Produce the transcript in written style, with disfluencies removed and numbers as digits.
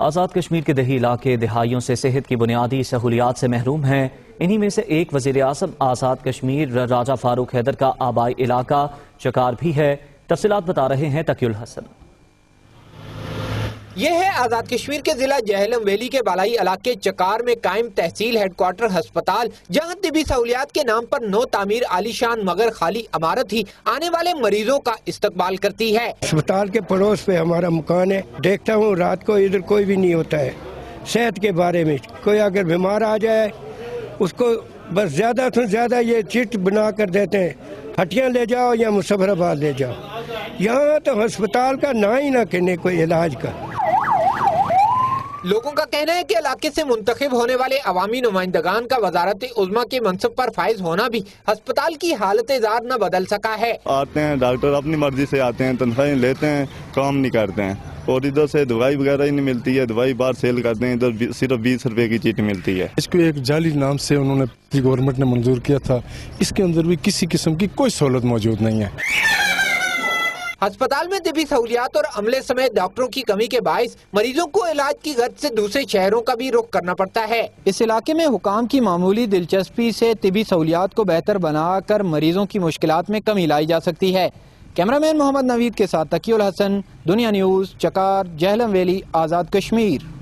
آزاد کشمیر کے دیہی علاقے دہائیوں سے صحت کی بنیادی سہولیات سے محروم ہیں۔ انہی میں سے ایک وزیر اعظم آزاد کشمیر راجہ فاروق حیدر کا آبائی علاقہ چکار بھی ہے۔ تفصیلات بتا رہے ہیں تقی الحسن۔ یہ ہے آزاد کشمیر کے ضلع جہلم ویلی کے بالائی علاقے چکار میں قائم تحصیل ہیڈ کوارٹر ہسپتال، جہاں طبی سہولیات کے نام پر نو تعمیر عالی شان مگر خالی عمارت ہی آنے والے مریضوں کا استقبال کرتی ہے۔ ہسپتال کے پڑوس پہ ہمارا مکان ہے، دیکھتا ہوں رات کو ادھر کوئی بھی نہیں ہوتا ہے۔ صحت کے بارے میں کوئی اگر بیمار آ جائے اس کو بس زیادہ سے زیادہ یہ چٹ بنا کر دیتے ہیں، ہٹیاں لے جاؤ یا مظفرآباد لے جاؤ۔ یہاں تو ہسپتال کا نہ ہی نہ کہنے کوئی علاج کا۔ لوگوں کا کہنا ہے کہ علاقے سے منتخب ہونے والے عوامی نمائندگان کا وزارت عظمیٰ کے منصب پر فائز ہونا بھی ہسپتال کی حالت زار نہ بدل سکا ہے۔ آتے ہیں ڈاکٹر اپنی مرضی سے آتے ہیں، تنخواہیں لیتے ہیں، کام نہیں کرتے ہیں، اور ادھر سے دوائی وغیرہ ہی نہیں ملتی ہے، دوائی باہر سیل کرتے ہیں، ادھر صرف 20 روپے کی چیٹ ملتی ہے۔ اس کو ایک جعلی نام سے انہوں نے گورنمنٹ نے منظور کیا تھا، اس کے اندر بھی کسی قسم کی کوئی سہولت موجود نہیں ہے۔ ہسپتال میں طبی سہولیات اور عملے سمیت ڈاکٹروں کی کمی کے باعث مریضوں کو علاج کی غرض سے دوسرے شہروں کا بھی رخ کرنا پڑتا ہے۔ اس علاقے میں حکام کی معمولی دلچسپی سے طبی سہولیات کو بہتر بنا کر مریضوں کی مشکلات میں کمی لائی جا سکتی ہے۔ کیمرامین محمد نوید کے ساتھ تقی الحسن، دنیا نیوز، چکار، جہلم ویلی، آزاد کشمیر۔